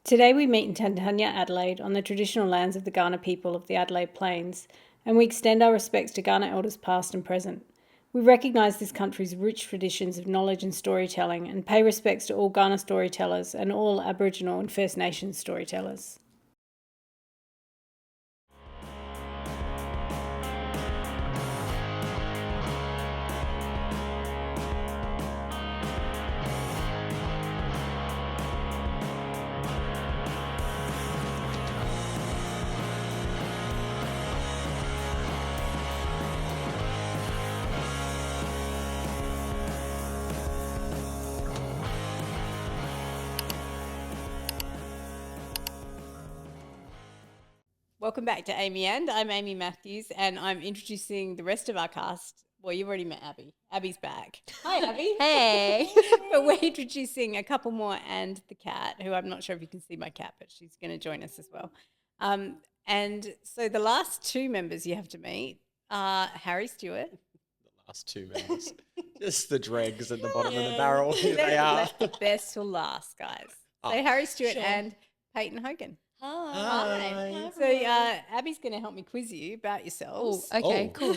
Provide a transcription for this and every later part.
Today we meet in Tantanya, Adelaide, on the traditional lands of the Kaurna people of the Adelaide Plains, and we extend our respects to Kaurna elders past and present. We recognise this country's rich traditions of knowledge and storytelling and pay respects to all Kaurna storytellers and all Aboriginal and First Nations storytellers. Welcome back to Amy and. I'm Amy Matthews, and I'm introducing the rest of our cast. Well, you've already met Abby. Abby's back. Hi, Abby. Hey. But we're introducing a couple more and the cat, who I'm not sure if you can see my cat, but she's going to join us as well. And so the last two members you have to meet are Harry Stewart. The last two members. Just the dregs at the bottom of the barrel. Here they are. Left the best till last, guys. So Harry Stewart and Payton Hogan. Hi. So Abby's going to help me quiz you about yourselves. Oh, okay, cool.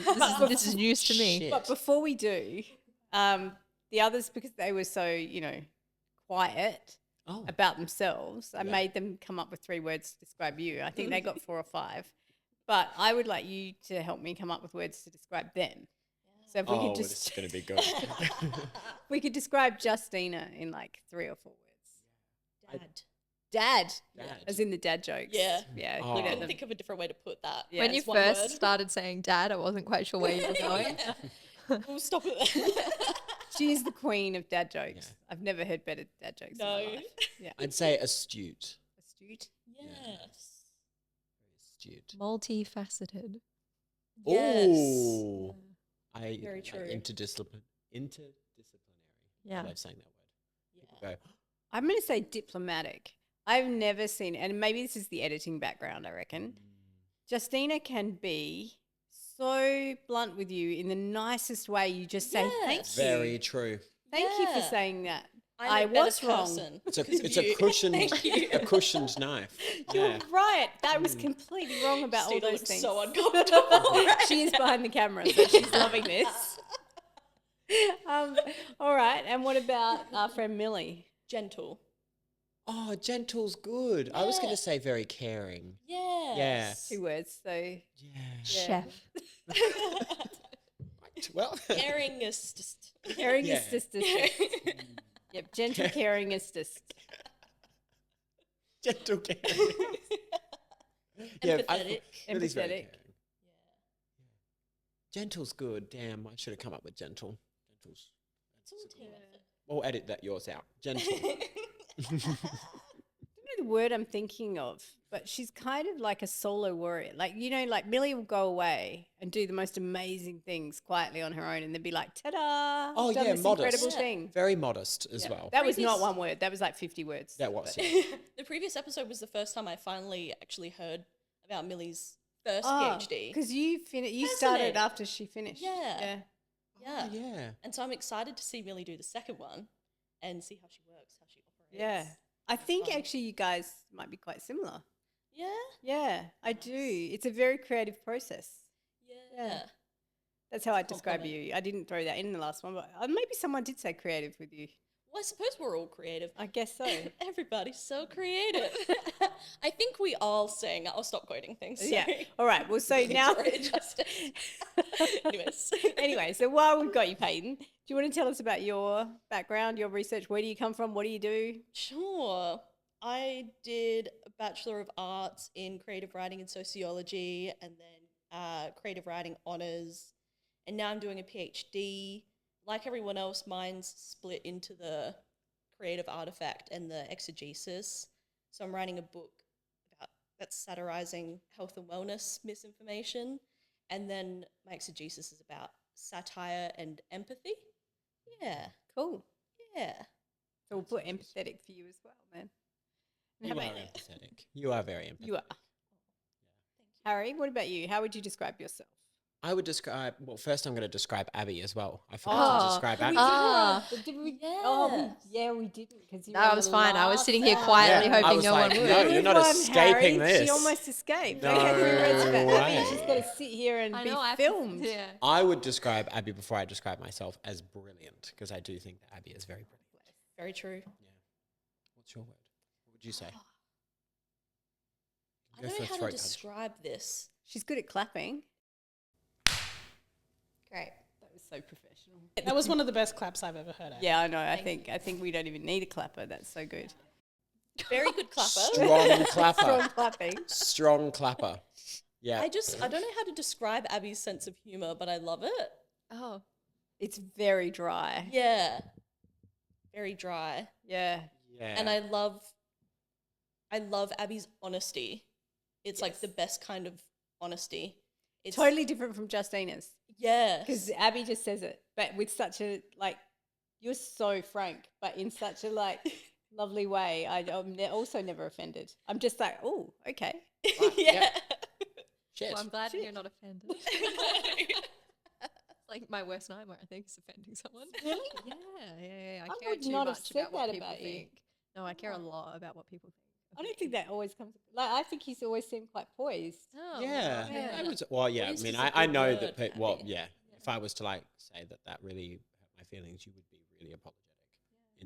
This is news to me. Shit. But before we do, the others, because they were so, quiet about themselves, I made them come up with 3 words to describe you. I think they got 4 or 5. But I would like you to help me come up with words to describe them. So if we could this is going to be good. we could describe Justina in like 3 or 4 words. Dad, as in the dad jokes. Yeah. Yeah. I couldn't think of a different way to put that. Yeah, When you it's one first word. started saying dad, I wasn't quite sure where you were going. We'll stop it there. She is the queen of dad jokes. Yeah. I've never heard better dad jokes in my life. Yeah. I'd say astute. Astute. Yes. Astute. Multifaceted. Yes. Ooh. Very true. Interdisciplinary. Yeah. I love saying that word. People go, I'm going to say diplomatic. I've never seen, and maybe this is the editing background, I reckon. Justina can be so blunt with you in the nicest way. You just say, thank you. very true. Thank you for Yeah. saying that. I'm I a better was wrong. person It's a because of it's a you. cushioned Thank you. a cushioned knife. You're Yeah. right. That was completely wrong about all Christina those looks things. so uncomfortable. She is behind the camera, so she's loving this. All right. And what about our friend Millie? Gentle. Oh, gentle's good. I was going Yeah. to say very caring. Yes. 2 words. So Yeah. Chef. Right. Well, Caring is just. caring Yeah. assistant. Yep. Gentle caring assist. gentle caring. Empathetic. Millie's very Empathetic. caring. Gentle's good. Damn, I should have come up with gentle. Gentle's. It's all team effort. We'll edit that yours out. Gentle. I don't know the word I'm thinking of, but she's kind of like a solo warrior. Like, like Millie will go away and do the most amazing things quietly on her own and then be like, ta-da! Oh, done yeah, this modest. incredible Yeah. thing. Very modest as Yeah. well. That was not Previous- 1 word. That was like 50 words. That was. But- Yeah. The previous episode was the first time I finally actually heard about Millie's first Oh, PhD. because you started Fascinating. after she finished. Yeah. Oh, yeah. And so I'm excited to see Millie do the second one and see how she works, how she operates. Yeah. I think fun. actually you guys might be quite similar. Yeah. Yeah, I do. It's a very creative process. Yeah. That's how I describe compliment. you. I didn't throw that in the last one, but maybe someone did say creative with you. Well, I suppose we're all creative. I guess so. Everybody's so creative. I think we all sing. I'll stop quoting things. Yeah. Sorry. All right. Well, so now. Sorry, Justice. Anyways. Anyway, so while we've got you, Payton, do you want to tell us about your background, your research? Where do you come from? What do you do? Sure. I did a Bachelor of Arts in Creative Writing and Sociology and then Creative Writing Honours. And now I'm doing a PhD. Like everyone else, mine's split into the creative artifact and the exegesis. So I'm writing a book that's satirizing health and wellness misinformation. And then my exegesis is about satire and empathy. Yeah. Cool. Yeah. So we'll put empathetic for you as well, man. And You how are about empathetic. You are very empathetic. you are. Harry, what about you? How would you describe yourself? I would describe. Well, first I'm going to describe Abby as well. I forgot to Oh. describe We Abby. did Ah. did we? Oh, Yes. we didn't because you. No, were I on was the fine. I was last sitting here hour. quietly Yeah, I hoping was no like, one would. no, Good you're not one, escaping Harry. She this. almost escaped. No Okay, we wrote about Abby. way. She's got to sit here and I be know, I have to- filmed. yeah. I would describe Abby before I describe myself as brilliant because I do think that Abby is very brilliant. Very true. What's your word? What would you say? I Go don't for know a how to throat punch. describe this. She's good at clapping. Great. That was so professional. That was one of the best claps I've ever heard. Yeah, I know. I think we don't even need a clapper. That's so good. Very good clapper. Strong clapper. Strong clapping. Strong clapper. Yeah. I don't know how to describe Abby's sense of humor, but I love it. Oh. It's very dry. Yeah. Very dry. Yeah. Yeah. And I love Abby's honesty. It's like the best kind of honesty. It's Totally different from Justina's. yes. Because Abby just says it, but with such a, like, you're so frank, but in such a, like, lovely way. I'm also never offended. I'm just like, oh, okay. yeah. Shit. Well, I'm glad that you're not offended. It's like my worst nightmare, I think, is offending someone. Really? Yeah. I I care would too not have much said about what that people about you. think. No, I care a lot about what people think. I don't think that always comes, like, I think he's always seemed quite poised. Oh, Yeah. Yeah. I would, well, yeah. I Poised mean, is a I good know word that. for Well, Abby. yeah. If I was to like say that really hurt my feelings, you would be really apologetic.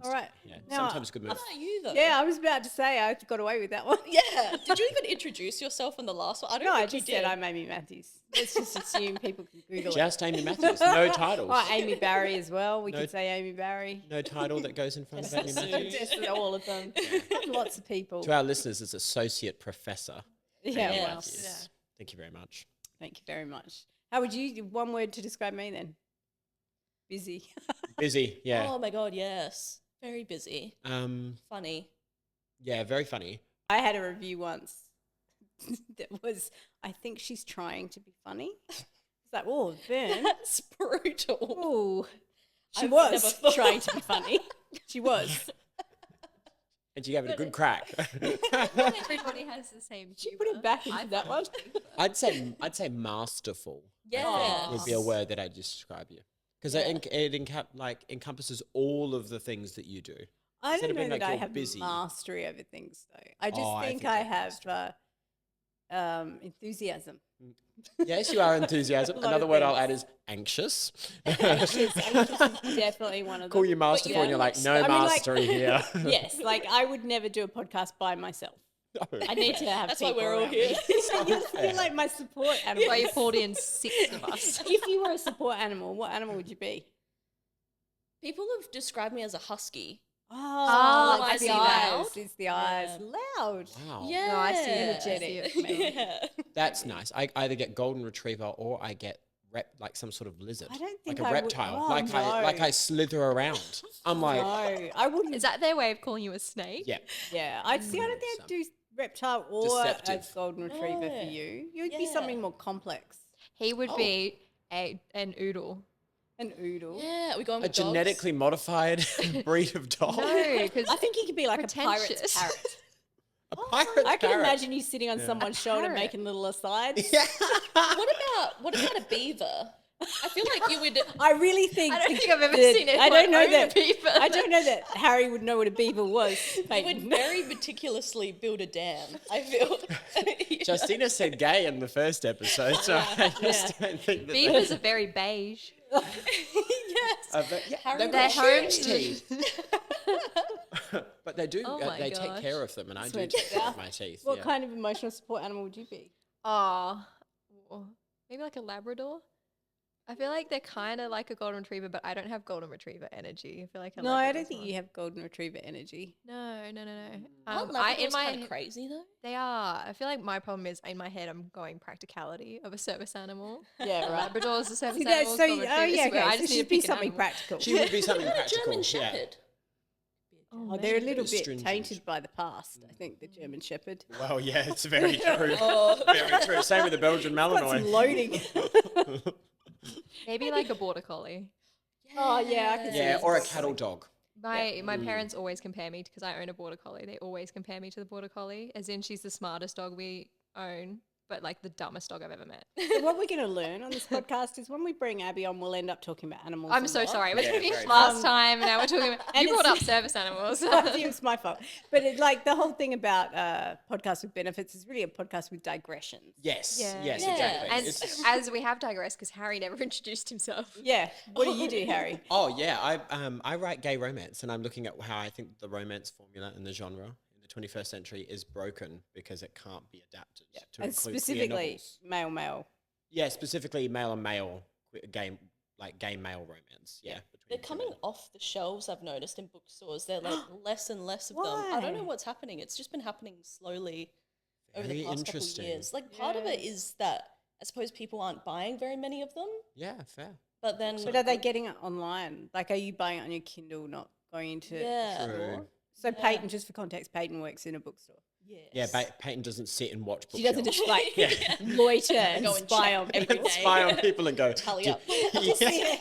All right. Yeah. Now, Sometimes good How move. about you though? Yeah, I was about to say I got away with that one. Yeah. Did you even introduce yourself in the last one? I don't No, I think just you said did. I'm Amy Matthews. Let's just assume people can Google Just Amy Matthews. No titles. it. Oh, Amy Barry as well. We No- could say Amy Barry. No title that goes in front of Amy Just Matthews. Just all of them. Lots of people. To our listeners, it's Associate Professor. Yeah, Amy Yeah. well, Matthews. Yeah. Thank you very much. thank you very much. How would you, one word to describe me then? Busy. Busy. Yeah. Oh my god, yes. Very busy. Funny. Yeah. Very funny. I had a review once that was, I think she's trying to be funny. It's like, oh, Vern. That's brutal. Oh, she I've was never thought- trying to be funny. She was. And you gave it a good crack. Everybody has the same. She put it back into that one. I'd say masterful. Yeah. Would be a word that I'd describe you because it encompasses all of the things that you do. I Instead don't of know being that like I you're have busy. mastery over things, though. I just Oh, I think think I you have have enthusiasm. Yes, you are enthusiasm. A lot Another of word I'll things. add is anxious. Anxious is definitely one of them. Call you masterful, and you're like, no I mean, like- mastery here. Yes, like I would never do a podcast by myself. No. I need to have That's why people we're all around here. me. You're like my support animal. Why you pulled in 6 of us. If you were a support animal, what animal would you be? People have described me as a husky. Oh, like it's the I see eyes. loud. It's the eyes. Wow. Loud. Yeah. No, I see it. Energetic. Yeah. That's nice. I either get golden retriever or I get like some sort of lizard. I don't think like a I would- reptile. oh, like no. I slither around. I'm like, No, I wouldn't. Is that their way of calling you a snake? yeah. Yeah, I'd see. I don't think I'd do reptile or Deceptive. a golden retriever for No. you. You'd be Yeah. something more complex. He would Oh. be an oodle. An oodle. Yeah, we going A with dogs? genetically modified breed of dog. No, because I think he could be like a pirate's Pretentious. parrot. A pirate I can parrot. imagine you sitting on someone's shoulder parrot. making little asides. Yeah. What about a beaver? I feel like you would. I really think. I don't think I've ever that- seen it. I don't know that. Beaver. I don't know that Harry would know what a beaver was. You would Payton. very meticulously build a dam. I feel. Justina said gay in the first episode, so I just don't think that Beavers are very beige. yes. yeah, Harry they've Their got homes. huge teeth. But they do. Oh my they take gosh. care of them, and I do Sweet. take care of my teeth. What yeah. kind of emotional support animal would you be? Oh, maybe like a Labrador. I feel like they're kind of like a golden retriever, but I don't have golden retriever energy. I feel like a No, I Labrador's don't think more- you have golden retriever energy. No. Aren't I in Labradors my kind of crazy though? they are. I feel like my problem is in my head I'm going practicality of a service animal. Yeah, right. Labrador is a service See, that's animal. so, golden oh retriever's yeah, where okay. I So just need she'd to be pick an something animal. practical. She would be something What about a practical. German Yeah. Shepherd? Oh, they're a little bit Stringent. tainted by the past, I think, the German Shepherd. Well, yeah, it's very true. Oh. Very true. Same with the Belgian Got some Malinois. loading. Maybe like a border collie. Oh, yeah, I can see Yeah, it. or a cattle dog. My parents always compare me because I own a border collie. They always compare me to the border collie, as in she's the smartest dog we own, but like the dumbest dog I've ever met. So what we're going to learn on this podcast is when we bring Abby on, we'll end up talking about animals. I'm a so lot. sorry. We Yeah, finished very last true. time, and now we're talking about. And You brought up it's- service animals. It was my fault. But like the whole thing about podcasts with benefits is really a podcast with digressions. Yes, Yeah. yes, Yeah. exactly. And It's- as we have digressed, because Harry never introduced himself. Yeah. What do you do, Harry? oh yeah, I write gay romance, and I'm looking at how I think the romance formula and the genre in the 21st century is broken because it can't be adapted to And include queer specifically novels. male. Yeah, specifically male and male gay male romance. Yeah, They're between coming women. off the shelves, I've noticed, in bookstores. They're like less and less of them. I don't know Why? what's happening. It's just been happening slowly over Very the past couple of interesting. years. Like, part of it is that I suppose people aren't buying very many of them. Yeah, fair. But then, But are they getting it online? Like, are you buying it on your Kindle, not going into yeah. True. So Payton, just for context, Payton works in a bookstore. Yes. Yeah, Peyton doesn't sit and watch She doesn't bookshelves. just like loiter and Go and spy check on every people. day. Spy on people and go. Tally "Do- up. Just see her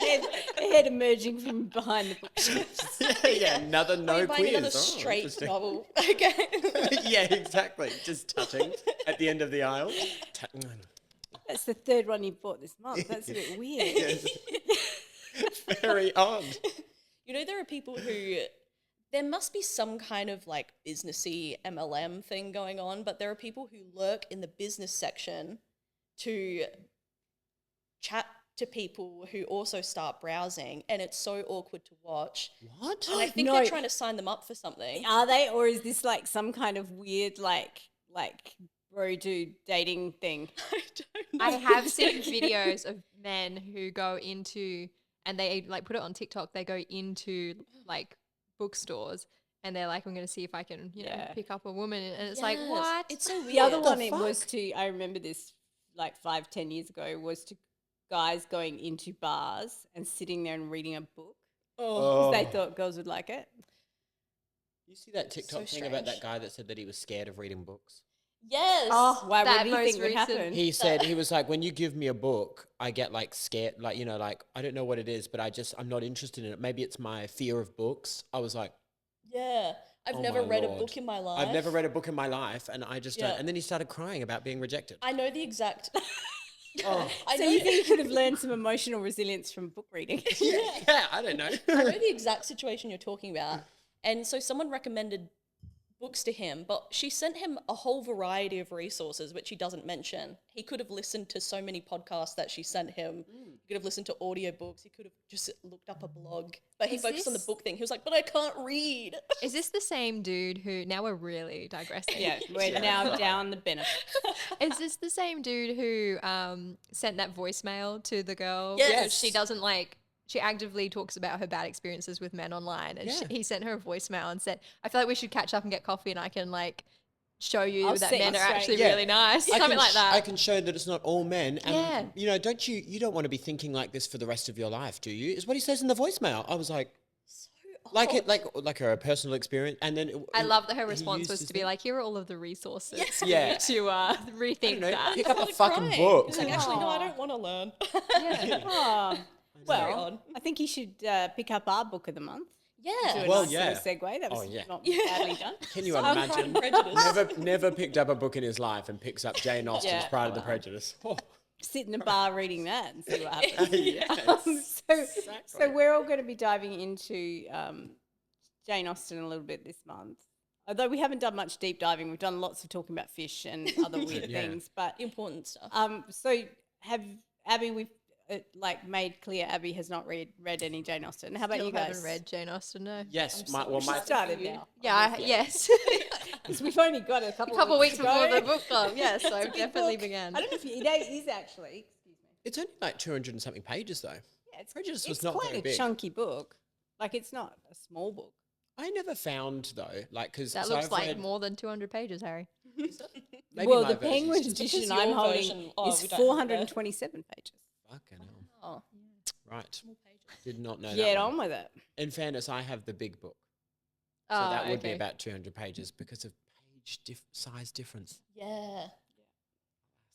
head emerging from behind the bookshelf. yeah, another Are no you buying queers. another Oh, straight interesting. novel? Okay. yeah, exactly. Just touching at the end of the aisle. That's the third one you've bought this month. That's a bit weird. Yes. Very odd. You know, there are people who there must be some kind of like businessy MLM thing going on, but there are people who lurk in the business section to chat to people who also start browsing, and it's so awkward to watch. What? And I think No. they're trying to sign them up for something. Are they, or is this like some kind of weird like bro dude dating thing? I don't know. I have seen videos of men who go into, and they like put it on TikTok. They go into like bookstores, and they're like, "I'm going to see if I can, Yeah. pick up a woman." And it's like, Yes. what? It's so weird. The other the one it was fuck? to, I remember this like 5-10 years ago, was to guys going into bars and sitting there and reading a book Oh. because they thought girls would like it. You see that TikTok So thing about that strange. guy that said that he was scared of reading books? Yes. Oh, why? What That do you most think would recent- happen? He said, he was like, when you give me a book, I get like scared, like, like, I don't know what it is, but I'm not interested in it. Maybe it's my fear of books. I was like, Yeah. I've Oh never my read a Lord. book in my life. I've never read a book in my life, and I just don't. Yeah. And then he started crying about being rejected. I know the exact. Oh. I So know you think you could have learned some emotional resilience from book reading? yeah, I don't know. I know the exact situation you're talking about. And so someone recommended books to him, but she sent him a whole variety of resources, which he doesn't mention. He could have listened to so many podcasts that she sent him. He could have listened to audiobooks. He could have just looked up a blog. But he Is focused on the this- book thing. He was like, but I can't read. Is this the same dude who? Now we're really digressing. Yeah, we're now down the benefit. Is this the same dude who sent that voicemail to the girl? Yes. Because she doesn't like. She actively talks about her bad experiences with men online, and Yeah. he sent her a voicemail and said, "I feel like we should catch up and get coffee, and I can like show you I'll that set men you are straight." actually Yeah. really nice." I Something can like that. I can show that it's not all men. And, Yeah. you don't want to be thinking like this for the rest of your life, do you? Is what he says in the voicemail. I was like, like it, like her personal experience. And then I love that her he response used was his to be thing. like, "Here are all of the resources Yeah. to rethink know, that." pick up a Started fucking crying. book. He's like, actually, no, I Aw. don't want to learn. Oh, Very well, odd. I think you should pick up our book of the month. Do Yeah. a Well, nice yeah. little segue. That was Oh, yeah. not Yeah. badly done. Can you So I'm Pride imagine? and Prejudice. Never picked up a book in his life and picks up Jane Austen's Yeah, Pride and the well. Prejudice. Oh. Sit in a bar reading that and see what happens. Yes, So exactly. we're all going to be diving into Jane Austen a little bit this month. Although we haven't done much deep diving, we've done lots of talking about fish and other weird Yeah. things. But Important stuff. so have Abby? We've made clear Abby has not read any Jane Austen. How about Still you guys? haven't read Jane Austen, no. Yes, I'm my, so well, my She started now. Yeah, yes. Because we've only got a couple, A couple of weeks to before go. the book club, yes, so It's a big definitely book. began. I don't know if it is actually. Excuse me. it's only like 200 and something pages though. Yeah, Prejudice was it's not quite very a big. chunky book. Like it's not a small book. I never found though, like because That looks like more than 200 pages, Harry. Well, the Penguin just edition because I'm your holding version- oh, is we don't have that. 427 pages. fucking hell. Oh, Right, small pages. did not know Get that. on One. with it. In fairness, I have the big book, so Oh, that would be okay. about 200 pages because of page size difference. Yeah.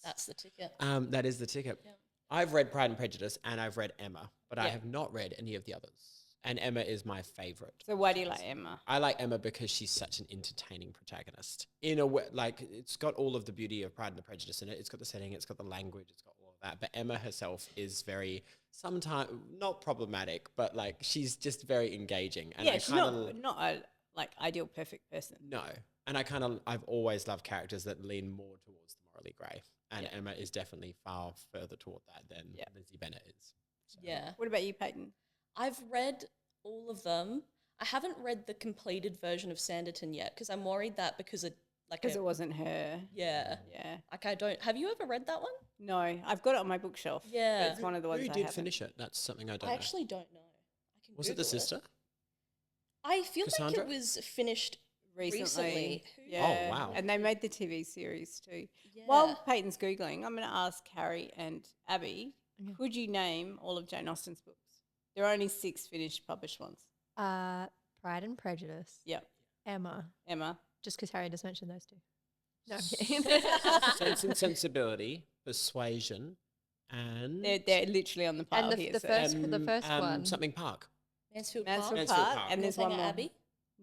That's the ticket. That is the ticket. Yeah. I've read Pride and Prejudice and I've read Emma, but I Yeah. have not read any of the others. And Emma is my favorite. So why do you like Emma? I like Emma because she's such an entertaining protagonist. In a way, like, it's got all of the beauty of Pride and Prejudice in it. It's got the setting, it's got the language, it's got all of that. But Emma herself is very, sometimes, not problematic, but like, she's just very engaging. And Yeah, she's not a like ideal perfect person. No. And I've always loved characters that lean more towards the morally grey. And Emma is definitely far further toward that than Lizzie Bennet is. So. Yeah. What about you, Payton? I've read all of them. I haven't read the completed version of Sanditon yet because I'm worried that because it wasn't her. Yeah. Yeah. Like I don't. Have you ever read that one? No, I've got it on my bookshelf. Yeah. It's one of the ones Who I did haven't. finish it? That's something I don't I know. actually don't know. I can Was it the Google sister? I feel Cassandra? like it was finished recently. Yeah. Oh, wow. And they made the TV series too. Yeah. While Peyton's Googling, I'm going to ask Harry and Abby, could you name all of Jane Austen's books? There are only 6 finished published ones. Pride and Prejudice. Yep. Emma. Just because Harry just mentioned those two. No, I'm kidding. Sense and Sensibility, Persuasion, and They're literally on the pile and here. the so- first one. something Park. Mansfield Mansfield Mansfield Park, Park. and there's Northanger one more. Abbey.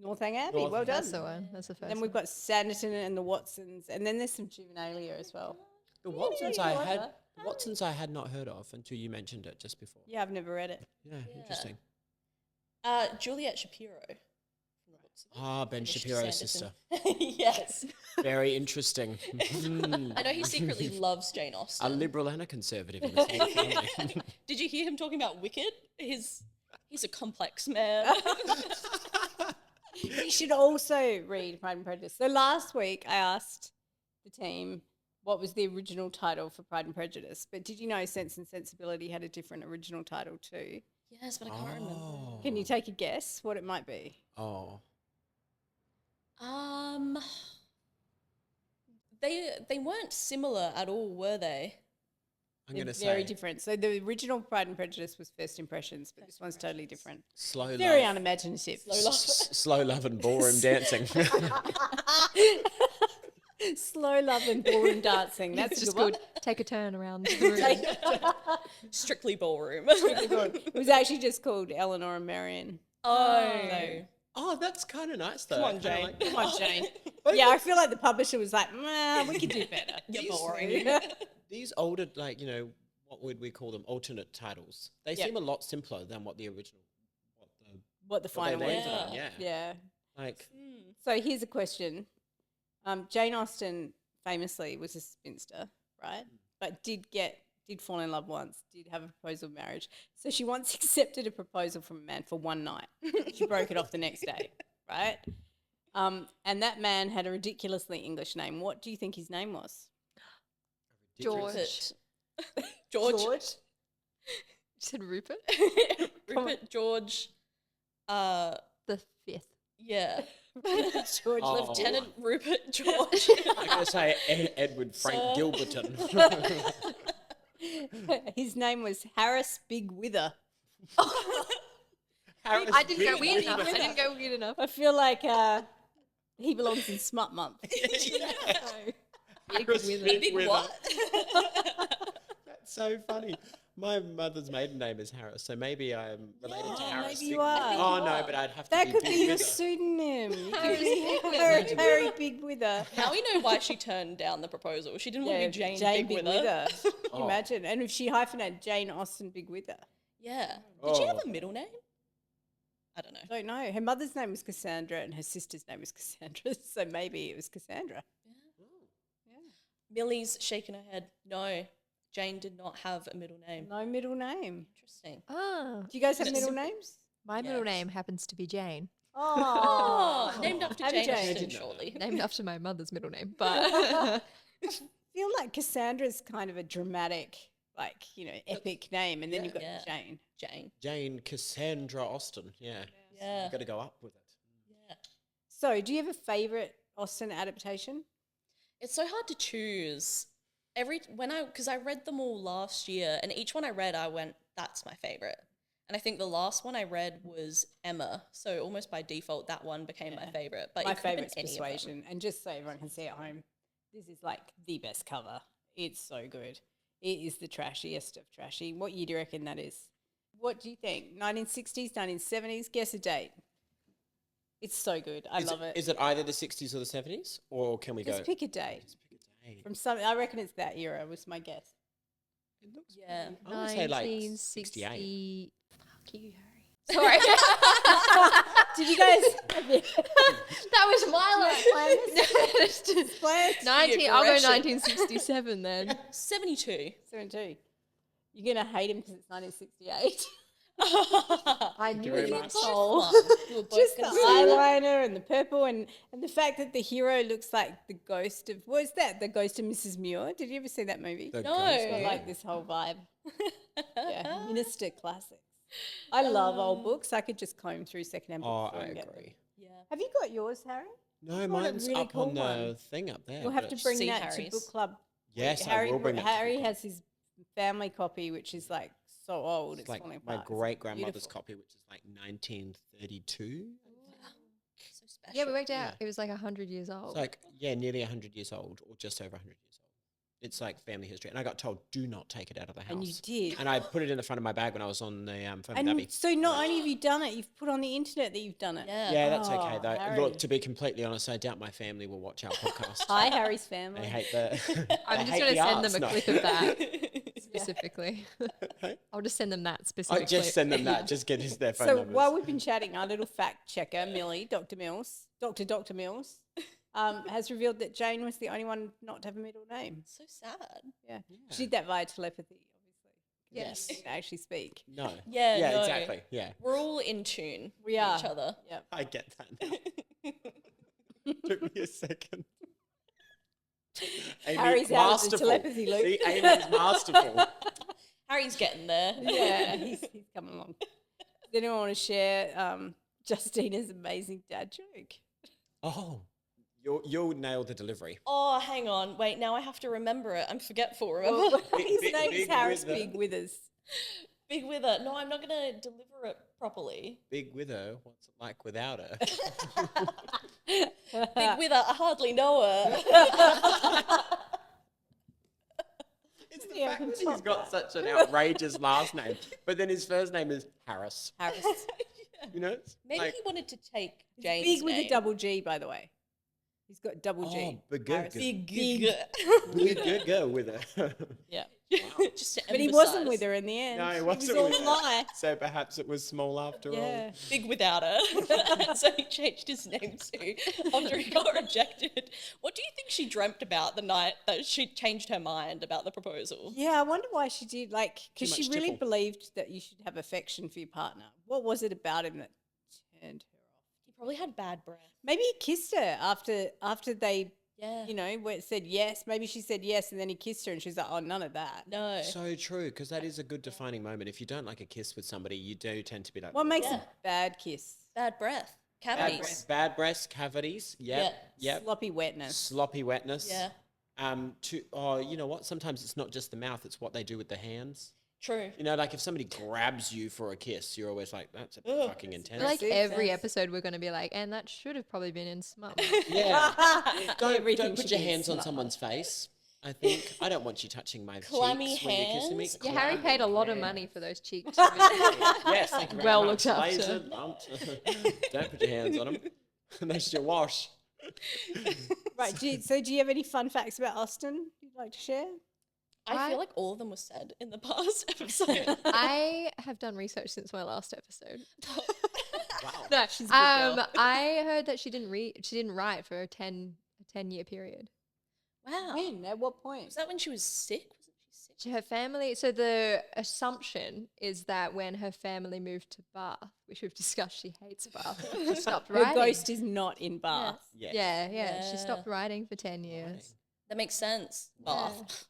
Northanger Abbey, North- well done. That's the one. That's the first Then we've got Sanditon and the Watsons, and then there's some juvenilia as well. The Watsons you I like had that. Watsons I had not heard of until you mentioned it just before. Yeah, I've never read it. Yeah, interesting. Juliet Shapiro. Ah, Ben Finished Shapiro's Sanditon. sister. Yes. Very interesting. Mm. I know he secretly loves Jane A Austen. liberal and a conservative in the same family. Did you hear him talking about Wicked? He's a complex man. You should also read Pride and Prejudice. So last week I asked the team what was the original title for Pride and Prejudice, but did you know Sense and Sensibility had a different original title too? Yes, but I can't remember. Can you take a guess what it might be? Oh. They weren't similar at all, were they? I'm They're going to very say different. So the original Pride and Prejudice was First Impressions, but this one's totally different. slow Very love. unimaginative. Slow love and ballroom dancing. Slow love and ballroom dancing. That's just a good good. Take a turn around the room. Strictly ballroom. one. It was actually just called Eleanor and Marion. Oh. Oh, that's kind of nice though. Come I on, kinda Jane. like- Come on, Jane. Yeah, I feel like the publisher was like, nah, we could do better. You're These- boring. These older, like, what would we call them? Alternate titles. They Yeah. seem a lot simpler than what the original, What the what final they one named is. it on, yeah. Yeah. Like, So here's a question. Jane Austen famously was a spinster, right? But did fall in love once, did have a proposal of marriage. So she once accepted a proposal from a man for one night. She broke it off the next day, right? And that man had a ridiculously English name. What do you think his name was? George. George. You said Rupert? Rupert George. The 5th. Yeah. George Oh. Lieutenant Rupert George. I'm going to say Edward Frank Sir. Gilberton. His name was Harris Bigg-Wither. I didn't go weird enough. I Bigg-Wither. didn't go weird enough. I feel like he belongs in Smut Month. Bigg-Wither. He did what? That's so funny. My mother's maiden name is Harris, so maybe I'm related to Harris. maybe you are. Oh no, but I'd have to That be could be your Bigg-Wither. pseudonym. You could Harris be Bigg-Wither. Harry Bigg-Wither. Now we know why she turned down the proposal. She didn't want to be Jane, Bigg-Wither. Bigg-Wither. Can you Oh. imagine? And if she hyphenated Jane Austen Bigg-Wither. Yeah. Did she have Oh. a middle name? I don't know. I don't know. Her mother's name was Cassandra and her sister's name was Cassandra, so maybe it was Cassandra. Millie's shaking her head. No, Jane did not have a middle name. No middle name. Interesting. Ah, Do you guys have Yes. middle names? my middle Yes. name happens to be Jane, Oh, named after Have Jane Jane. Austen, didn't know surely. named after my mother's middle name. But I feel like Cassandra's kind of a dramatic, epic name, and then you've got Yeah. Jane. Jane. Jane Cassandra Austen. Yeah. Yeah. Got to go up with it. Yeah. So, do you have a favourite Austen adaptation? It's so hard to choose. Because I read them all last year, and each one I read, I went, that's my favorite. And I think the last one I read was Emma, so almost by default, that one became my favorite. But My it could have been favourite's any of them. Persuasion. And just so everyone can see at home, this is like the best cover. It's so good. It is the trashiest of trashy. What year do you reckon that is? What do you think? 1960s, 1970s? Guess a date. It's so good. I love it. Is it either the 60s or the 70s? Or can we Just go? pick a date. Just pick a date. From some, I reckon it's that era was my guess. It looks Yeah. I would say like 1960. 68. Fuck you, Harry. Sorry. Did you guys? That was my last Plan 19. I'll go aggression. 1967 then. 72. 72. You're gonna hate him because it's 1968. I Thank you knew very it. much. Just the eyeliner and the purple and the fact that the hero looks like the ghost of what is that? The ghost of Mrs. Muir. Did you ever see that movie? The No. ghost It's got one. like this whole vibe. Yeah, Minister classics. I love old books. I could just comb through secondhand Oh, books. I and get them. agree. Yeah. Have you got yours, Harry? No, got a mine's really up cool on the one. thing up there. We'll have but- to bring See that Harry's. to book club. Yes, Harry, I will bring that. Harry has his family copy, which is like so old. It's like falling my apart. It's great grandmother's beautiful. copy, which is like 1932. So special. Yeah, we worked out Yeah. it was like 100 years old. It's like, yeah, nearly 100 years old or just over 100 years old. It's like family history. And I got told, do not take it out of the house. And you did. And I put it in the front of my bag when I was on the phone with Abby. And so not only have you done it, you've put on the internet that you've done it. Yeah. Yeah, that's okay Oh, though. Harry. Look, to be completely honest, I doubt my family will watch our podcast. Hi, Harry's family. They hate the. I'm they just hate going to the send arts, them a no. clip of that specifically. I'll just send them that I specifically. just send them that. Just get their phone So numbers. while we've been chatting, our little fact checker, Millie, Dr. Mills, Dr. Mills, has revealed that Jane was the only one not to have a middle name. So sad. Yeah. She did that via telepathy, obviously. 'cause Yes. She didn't actually speak. No. Yeah, Yeah, no. exactly. Yeah. We're all in tune We with are. each other. Yep. I get that now. Took me a second. Amy, Harry's out of the masterful. telepathy loop. See, Amy's masterful. Harry's getting there. Yeah, he's coming along. Does anyone want to share Justina's amazing dad joke? Oh, you'll nail the delivery. Oh, hang on. Wait, now I have to remember it. I'm forgetful, remember? His name is Harris Bigg-Wither. Bigg-Withers. Bigg-Wither. No, I'm not going to deliver it properly. Bigg-Wither, what's it like without her? Bigg-Wither, I hardly know her. It's the Yeah, fact that top he's got such an outrageous last name, but then his first name is Harris. Harris. You know, it's Maybe like, he wanted to take It's Jane's big with name. a double G, by the way. He's got double G. oh, big Harris. good, Big. good with her. Yeah. Just to But he wasn't emphasise. with her in the end. No, he It wasn't was with all a her. lie. So perhaps it was small after Yeah. all. Big without her. So he changed his name to after he got rejected. What do you think she dreamt about the night that she changed her mind about the proposal? Yeah, I wonder why she did. Like, because Too she much really tipple. believed that you should have affection for your partner. What was it about him that turned her off? He probably had bad breath. Maybe he kissed her after they, Yeah. you know, said yes. Maybe she said yes, and then he kissed her, and she's like, "Oh, none of that." No. So true, because that is a good defining moment. If you don't like a kiss with somebody, you do tend to be like, What makes Yeah. a bad kiss? Bad breath. bad, Cavities. bad breasts, cavities, yep, yep, Sloppy wetness. sloppy wetness. Yeah. You know what? Sometimes it's not just the mouth; it's what they do with the hands. True. You know, like if somebody grabs you for a kiss, you're always like, "That's a bit Ugh. fucking intense." Like Six every cents. episode, we're going to be like, and that should have probably been in smut. yeah, Everything don't put should your be hands on smart. someone's face. I think I don't want you touching my Clammy cheeks when you're kissing me. hands? Yeah, Harry Clammy paid a lot of hands. money for those cheeks. Yes, thank you very Well much. looked after. Lasered, bumped. Don't put your hands on them. They should wash. Right. So, do you have any fun facts about Austen you'd like to share? I feel like all of them were said in the past episode. I have done research since my last episode. Wow. No, She's a good girl. I heard that she didn't write for a 10-year period. Wow. When? At what point? Was that when she was sick? Wasn't she sick? Her family. So the assumption is that when her family moved to Bath, which we've discussed, she hates Bath. She stopped Her writing. ghost is not in Bath. Yes. Yeah. She Yeah. stopped writing for 10 years. That makes sense. Yeah. Bath.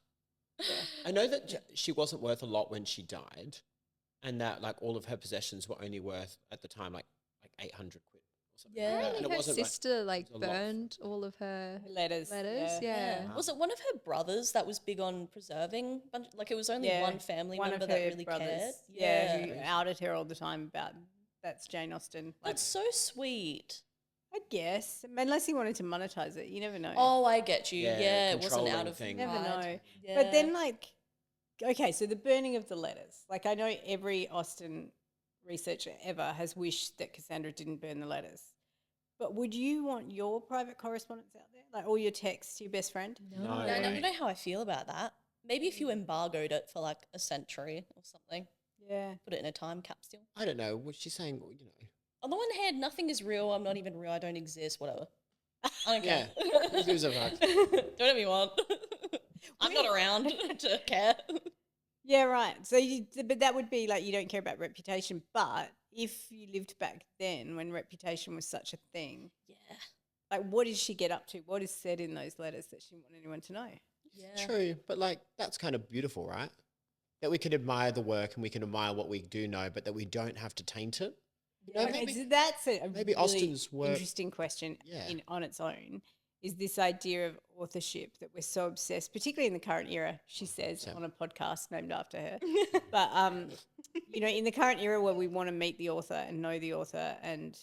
I know that she wasn't worth a lot when she died, and that like all of her possessions were only worth at the time like 800 quid or something. Yeah. like that. I And think it her wasn't like- sister like it was a lot. burned all of her Her letters. letters. Yeah. Yeah. Was it one of her brothers that was big on preserving? Like it was only Yeah, one family One member of her that really brothers. cared. Yeah, who outed her all the time about that's Jane Austen. Like, That's so sweet. I guess, unless he wanted to monetize it, you never know. Oh, I get you. Yeah, Yeah, it wasn't controlling out of thing. you never pride. know. Yeah. But then, like, Okay, so the burning of the letters. Like, I know every Austen researcher ever has wished that Cassandra didn't burn the letters. But would you want your private correspondence out there? Like all your texts to your best friend? No. No, I don't know how I feel about that. Maybe if you embargoed it for like a century or something, Yeah. put it in a time capsule. I don't know. What's she saying? Well, you know. On the one hand, nothing is real. I'm not even real. I don't exist. Whatever. I don't Yeah. care. Who gives a fuck? Do whatever you want. I'm not around to care. Yeah, right. So, but that would be like you don't care about reputation. But if you lived back then when reputation was such a thing, Yeah. like what did she get up to? What is said in those letters that she didn't want anyone to know? Yeah. True, but like that's kind of beautiful, right? That we can admire the work and we can admire what we do know, but that we don't have to taint it. You know, Okay, maybe so that's a maybe really Austen's work- interesting question Yeah. on its own. Is this idea of authorship that we're so obsessed, particularly in the current era, she says Yeah. on a podcast named after her. But you know, in the current era where we want to meet the author and know the author and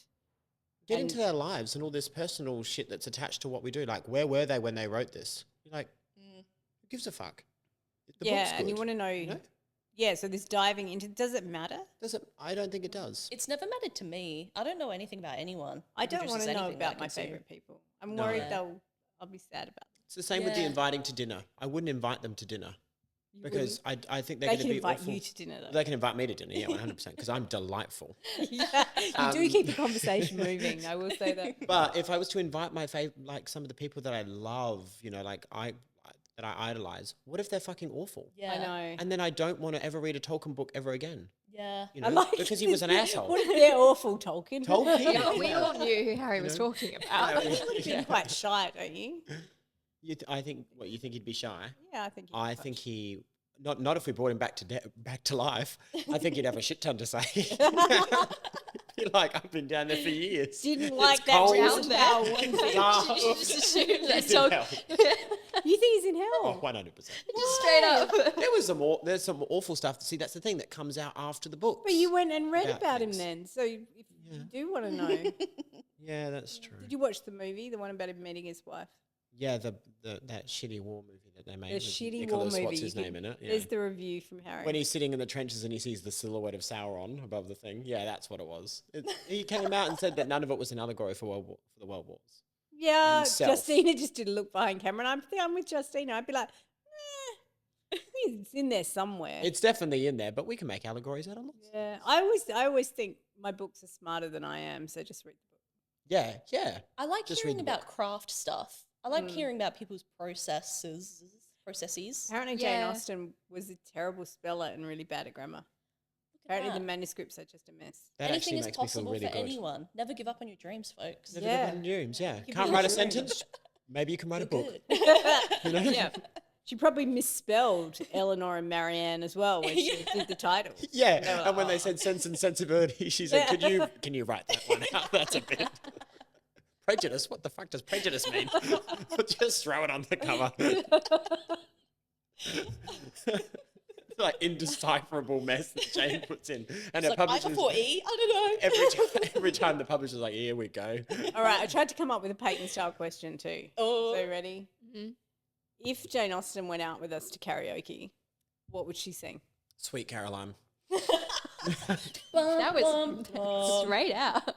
get into their lives and all this personal shit that's attached to what we do. Like, where were they when they wrote this? You're like, who gives a fuck? The yeah, book's and you good, want to know, you know? yeah. So this diving into, does it matter? Does it? I don't think it does. It's never mattered to me. I don't know anything about anyone. I who don't want produces to know anything that I about my consume. favorite people. I'm No. worried Yeah. I'll be sad about them. It's the same with the Yeah. inviting to dinner. I wouldn't invite them to dinner You because wouldn't? I think they're They going to can be invite awful. you to dinner though. They can invite me to dinner, yeah, 100%, because I'm delightful. Yeah, you do keep the conversation moving. I will say that. But if I was to invite my like some of the people that I love, you know, like that I idolize, what if they're fucking awful? Yeah. I know. And then I don't want to ever read a Tolkien book ever again. Yeah. You I know, like because he was an asshole. What if they're awful, Tolkien? Tolkien? Yeah, we all knew who Harry was talking about. He would have been quite shy, don't you? I think. What you think he'd be shy? Yeah, I think. he'd be I quite think he. Not if we brought him back to life. I think he'd have a shit ton to say. Be like, I've been down there for years. Didn't It's like that cold. down there one bit. Ah, You just assumed that he's in hell. You think he's in hell? Oh, 100%. Just straight up. There's some awful stuff. See, that's the thing that comes out after the books. But you went and read About about him things. then. So if you do want to know, Yeah, that's true. did you watch the movie, the one about him meeting his wife? Yeah, that shitty war movie that they made. The with shitty Nicholas, war movie. What's you his can- name in it? Yeah. There's the review from Harry. When he's sitting in the trenches and he sees the silhouette of Sauron above the thing. Yeah, that's what it was. He came out and said that none of it was an allegory for the World Wars. yeah, himself. Justina just did a look behind camera, and I'm with Justina. I'd be like, it's in there somewhere. It's definitely in there, but we can make allegories out of lots. Yeah, I always think my books are smarter than I am, so just read the book. Yeah, yeah. I like Just read hearing the about book. craft stuff. I like hearing about people's processes. Apparently, Jane Yeah. Austen was a terrible speller and really bad at grammar. Apparently, the manuscripts are just a mess. That Anything actually is makes me feel possible really for good. anyone. Never give up on your dreams, folks. Never Yeah. give up on dreams, yeah. Give Can't me write a a dream. sentence? Maybe you can write a You're book. good. You know? Yeah. She probably misspelled Eleanor and Marianne as well when she did the title. Yeah, They were and when they like, said Sense and Sensibility, she said, can you write that one out? That's a bit... Prejudice? What the fuck does prejudice mean? Just throw it on the cover. Like indecipherable mess that Jane puts in. And It's her like I publisher's... before E. I don't know. Every time the publisher's like, here we go. All right, I tried to come up with a Payton style question too. Oh. So ready? Mhm. If Jane Austen went out with us to karaoke, what would she sing? Sweet Caroline. That was straight out.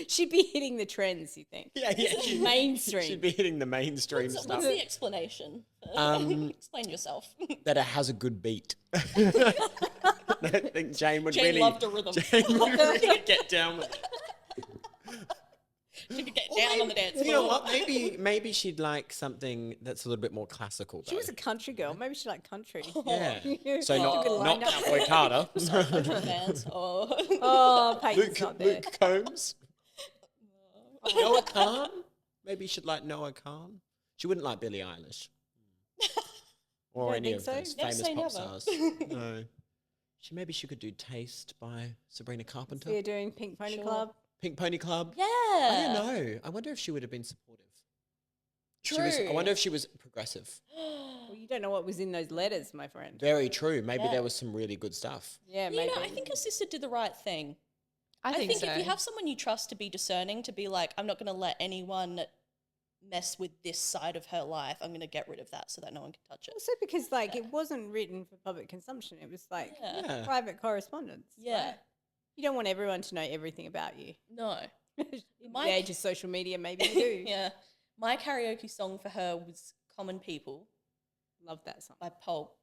She'd be hitting the trends, you think? Yeah. Mainstream. She'd be hitting the mainstream What's stuff. the explanation? Explain yourself. That it has a good beat. I don't think Jane would Jane really... loved a rhythm. Jane would really get down with it. She could get down on the dance floor. You know what? Maybe she'd like something that's a little bit more classical. She was a country girl. Maybe she liked country. yeah. So She not could line up. Cowboy Carter. Fans. Oh. Oh, Payton's not there. Luke Combs. Noah Khan. Maybe she'd like Noah Khan. She wouldn't like Billie Eilish. Or don't any think of so? those Never famous say pop never. stars. No. Maybe she could do Taste by Sabrina Carpenter. We're doing Pink Pony Sure. Club. Pink Pony Club. Yeah. I don't know. I wonder if she would have been supportive. I True. wonder if she was progressive. Well, you don't know what was in those letters, my friend. Very true. Maybe Yeah. there was some really good stuff. Yeah, You maybe. know, I think her sister did the right thing. I think so. if you have someone you trust to be discerning, to be like, I'm not going to let anyone mess with this side of her life. I'm going to get rid of that so that no one can touch it. Also because like it wasn't written for public consumption. It was like Yeah. private correspondence. Yeah. Right? You don't want everyone to know everything about you. No. In the age of social media, maybe you do. Yeah. My karaoke song for her was Common People Love that song. by Pulp.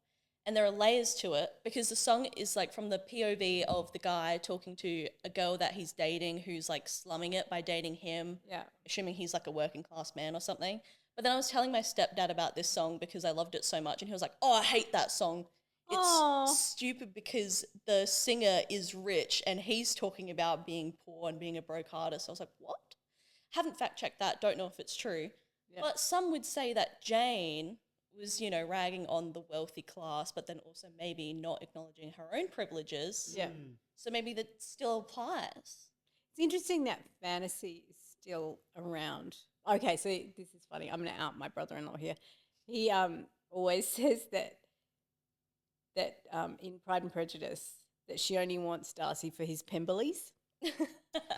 And there are layers to it because the song is like from the POV of the guy talking to a girl that he's dating who's like slumming it by dating him, Yeah. assuming he's like a working class man or something. But then I was telling my stepdad about this song because I loved it so much and he was like, oh, I hate that song. It's Aw. stupid because the singer is rich and he's talking about being poor and being a broke artist. I was like, what? Haven't fact checked that, don't know if it's true. Yeah. But some would say that Jane was, ragging on the wealthy class, but then also maybe not acknowledging her own privileges. Yeah. So maybe that still applies. It's interesting that fantasy is still around. Okay, so this is funny. I'm going to out my brother-in-law here. He always says that in Pride and Prejudice that she only wants Darcy for his Pemberleys.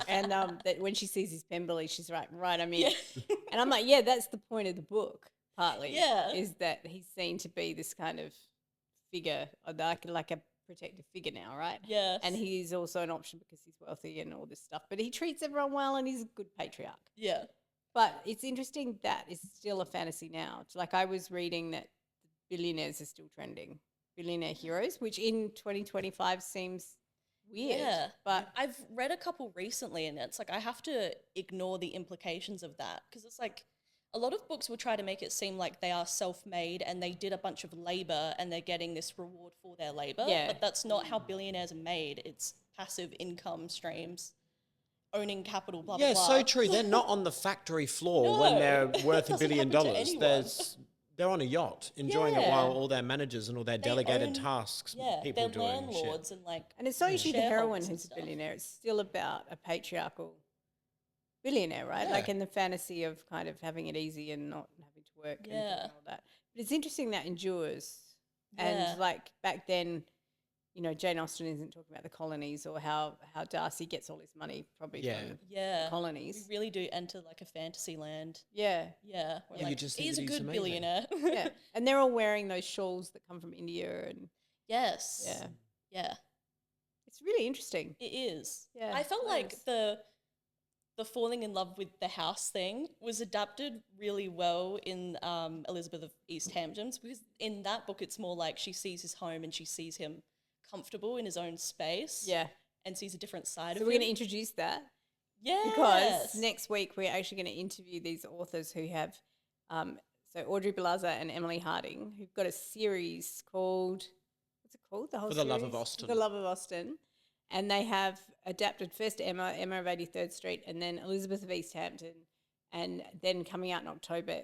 And that when she sees his Pemberley, she's right, I'm in. Yeah. And I'm like, yeah, that's the point of the book, partly. Yeah. Is that he's seen to be this kind of figure, like a protective figure now, right? Yes. And he's also an option because he's wealthy and all this stuff. But he treats everyone well and he's a good patriarch. Yeah. But it's interesting that it's still a fantasy now. It's like I was reading that billionaires are still trending, billionaire heroes, which in 2025 seems weird. Yeah. But I've read a couple recently and it's like I have to ignore the implications of that because it's like a lot of books will try to make it seem like they are self-made and they did a bunch of labor and they're getting this reward for their labor. Yeah. But that's not how billionaires are made. It's passive income streams, owning capital, blah, Yeah, blah, blah. so true. They're not on the factory floor No, when they're it worth $1 doesn't billion. happen to anyone. They're on a yacht enjoying it Yeah. while all their managers and all their They delegated own- tasks, Yeah, people they're doing landlords shit. and like and it's not usually the heroine shareholders and who's a stuff. billionaire. It's still about a patriarchal billionaire, right? Yeah. Like in the fantasy of kind of having it easy and not having to work and Yeah. all that. But it's interesting that endures. Yeah. And like back then, Jane Austen isn't talking about the colonies or how Darcy gets all his money probably Yeah. from Yeah. the colonies. We really do enter like a fantasy land. Yeah. Yeah. We're Yeah, you like, just think he's that a he's good amazing. billionaire. Yeah. And they're all wearing those shawls that come from India and Yes. yeah. Yeah. It's really interesting. It is. Yeah, I felt it like is. the falling in love with the house thing was adapted really well in Elizabeth of East Hamptons because in that book it's more like she sees his home and she sees him comfortable in his own space. Yeah. And sees a different side So of we're him. going to introduce that Yes. because next week we're actually going to interview these authors who have, so Audrey Belaza and Emily Harding, who've got a series called, what's it called? The whole For the Love of series? Austen. For the Love of Austen. And they have adapted first Emma of 83rd Street, and then Elizabeth of East Hampton. And then coming out in October,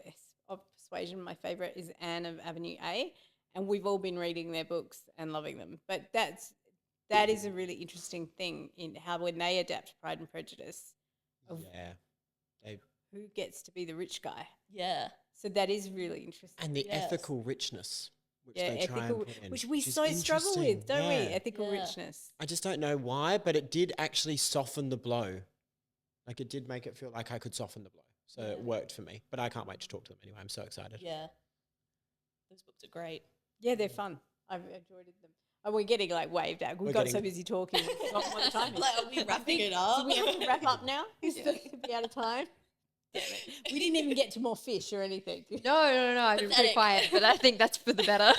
of Persuasion, my favourite is Anne of Avenue A. And we've all been reading their books and loving them. But that is a really interesting thing in how when they adapt Pride and Prejudice, of Yeah. who gets to be the rich guy. Yeah. So that is really interesting. And the Yes. ethical richness which Yeah, they try and ethical, put in. which we is so struggle with, interesting. don't we? Yeah. Ethical Yeah. richness. I just don't know why, but it did actually soften the blow. Like it did make it feel like I could soften the blow. So it worked for me. But I can't wait to talk to them anyway. I'm so excited. Yeah. Those books are great. Yeah, they're fun. I've enjoyed them. Oh, we're getting like waved at. We We're got so getting- busy talking. Not what the time is. Like, are we I wrapping think- it up? Do we have to wrap up now? Is to be out of time? Damn it. We didn't even get to more fish or anything. No, I've been pretty Pathetic. quiet, but I think that's for the better.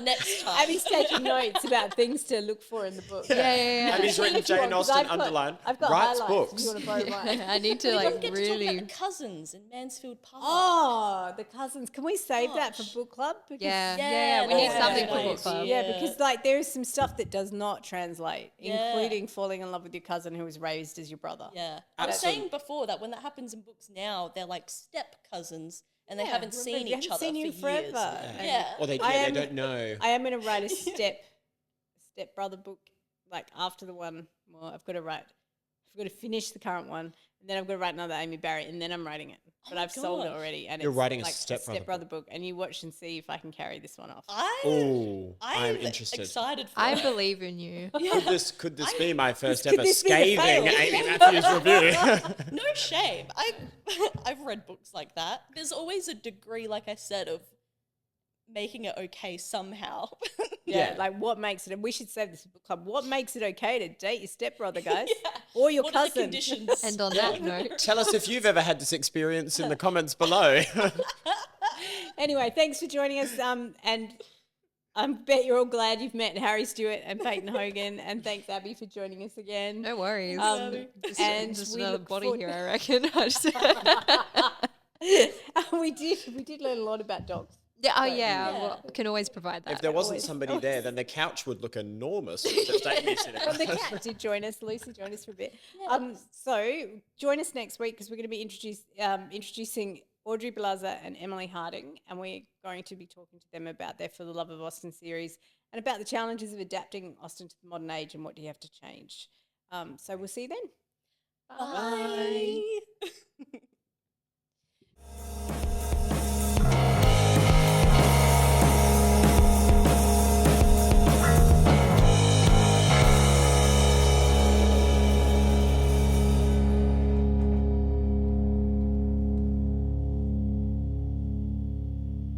Next time. Abby's taking notes about things to look for in the book. Yeah. Abby's written If you Jane want, 'cause Austen I've got- underline. I've got Writes highlights. books. If you want to borrow mine. I need to we like don't get to really. talk about the cousins in Mansfield Park. Oh, the cousins. Can we save that for Gosh. book club? Because Yeah. We need that's a something good for book club. idea. Yeah, because like there is some stuff that does not translate, Yeah. including falling in love with your cousin who was raised as your brother. Yeah. I was Absolutely. saying before that when that happens in books now, they're like step cousins and they Yeah, haven't remember, seen you each haven't other seen you for forever. years. And Yeah. Or they, I am- they don't know. I am going to write a step brother book like after the one. Well, I've got to finish the current one, and then I've got to write another Amy Barry, and then I'm writing it. but my I've sold it gosh. already, and You're it's writing a like stepbrother book. And you watch and see if I can carry this one off. Oh, I'm I'm interested. excited for I it. believe in you. Could this be my first could ever this be a scathing fail? Amy Matthews review? No shame. I've read books like that. There's always a degree, like I said, of making it okay somehow. Yeah, Yeah. like what makes it? And we should say this book club. What makes it okay to date your stepbrother, guys, or your What are the cousin? conditions? And on that note, Tell us if you've ever had this experience in the comments below. Anyway, thanks for joining us. And I bet you're all glad you've met Harry Stewart and Payton Hogan. And thanks, Abby, for joining us again. no worries. And Just we another look body forward- here, I reckon. we did learn a lot about dogs. Yeah, oh So, yeah, yeah. well, can always provide that. If there wasn't always- somebody there, then the couch would look enormous. with just Amy sitting Well, on the it. cat did join us. Lucy joined us for a bit. So join us next week because we're going to be introducing Audrey Blaza and Emily Harding, and we're going to be talking to them about their For the Love of Austen series and about the challenges of adapting Austen to the modern age and what do you have to change. So we'll see you then. Bye.